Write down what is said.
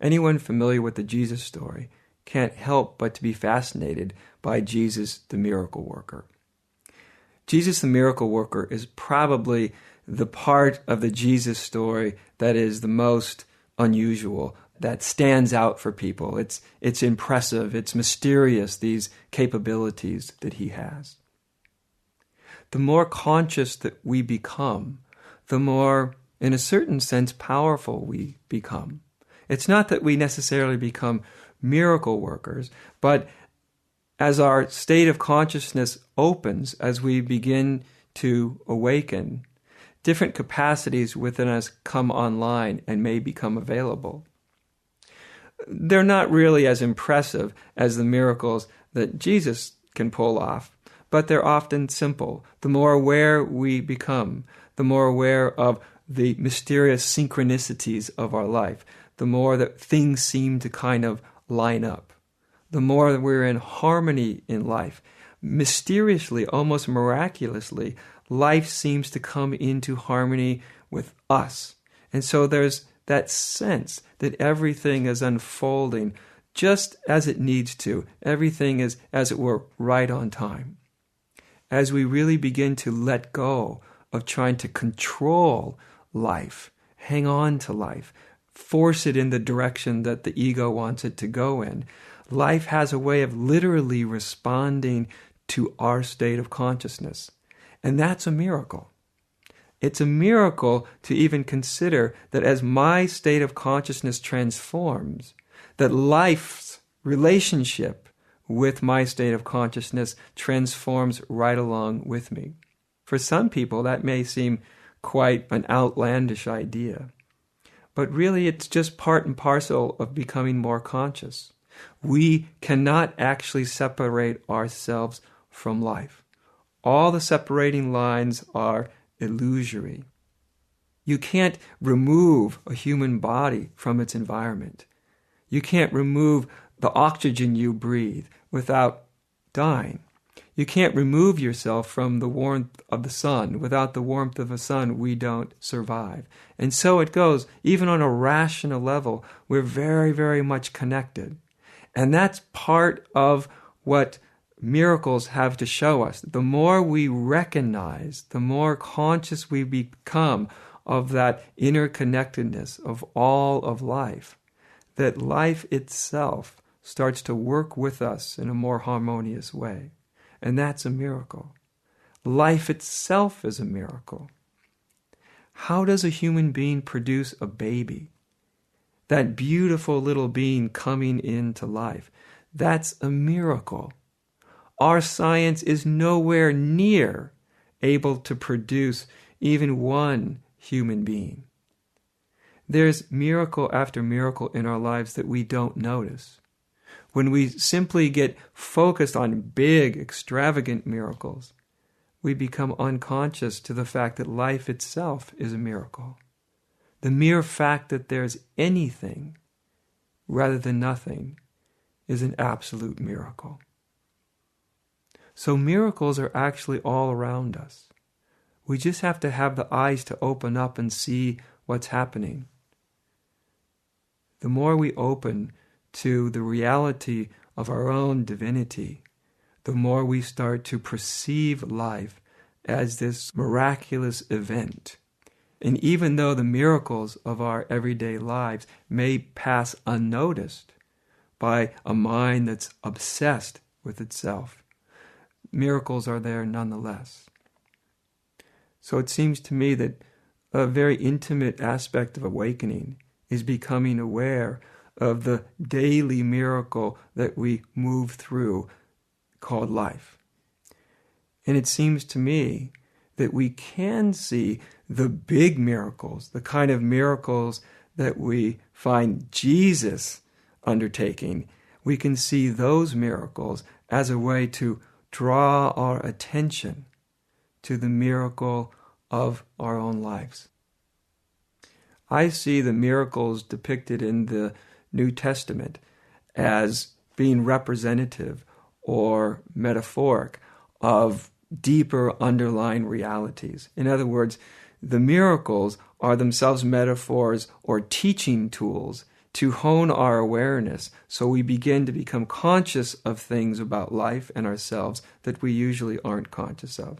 Anyone familiar with the Jesus story can't help but to be fascinated by Jesus the miracle worker. Jesus the miracle worker is probably the part of the Jesus story that is the most unusual, that stands out for people. It's impressive, it's mysterious, these capabilities that he has. The more conscious that we become, the more, in a certain sense, powerful we become. It's not that we necessarily become miracle workers, but as our state of consciousness opens, as we begin to awaken, different capacities within us come online and may become available. They're not really as impressive as the miracles that Jesus can pull off, but they're often simple. The more aware we become, the more aware of the mysterious synchronicities of our life, the more that things seem to kind of line up, the more that we're in harmony in life. Mysteriously, almost miraculously, life seems to come into harmony with us. And so there's that sense that everything is unfolding just as it needs to. Everything is, as it were, right on time. As we really begin to let go of trying to control life, hang on to life, force it in the direction that the ego wants it to go in, life has a way of literally responding to our state of consciousness. And that's a miracle. It's a miracle to even consider that as my state of consciousness transforms, that life's relationship with my state of consciousness transforms right along with me. For some people, that may seem quite an outlandish idea, but really it's just part and parcel of becoming more conscious. We cannot actually separate ourselves from life. All the separating lines are illusory. You can't remove a human body from its environment. You can't remove the oxygen you breathe without dying. You can't remove yourself from the warmth of the sun. Without the warmth of the sun, we don't survive. And so it goes. Even on a rational level, we're very, very much connected. And that's part of what miracles have to show us. The more we recognize, the more conscious we become of that interconnectedness of all of life, that life itself starts to work with us in a more harmonious way. And that's a miracle. Life itself is a miracle. How does a human being produce a baby? That beautiful little being coming into life. That's a miracle. Our science is nowhere near able to produce even one human being. There's miracle after miracle in our lives that we don't notice. When we simply get focused on big, extravagant miracles, we become unconscious to the fact that life itself is a miracle. The mere fact that there's anything rather than nothing is an absolute miracle. So miracles are actually all around us. We just have to have the eyes to open up and see what's happening. The more we open to the reality of our own divinity, the more we start to perceive life as this miraculous event. And even though the miracles of our everyday lives may pass unnoticed by a mind that's obsessed with itself, miracles are there nonetheless. So it seems to me that a very intimate aspect of awakening is becoming aware of the daily miracle that we move through called life. And it seems to me that we can see the big miracles, the kind of miracles that we find Jesus undertaking. We can see those miracles as a way to draw our attention to the miracle of our own lives. I see the miracles depicted in the New Testament as being representative or metaphoric of deeper underlying realities. In other words, the miracles are themselves metaphors or teaching tools to hone our awareness so we begin to become conscious of things about life and ourselves that we usually aren't conscious of.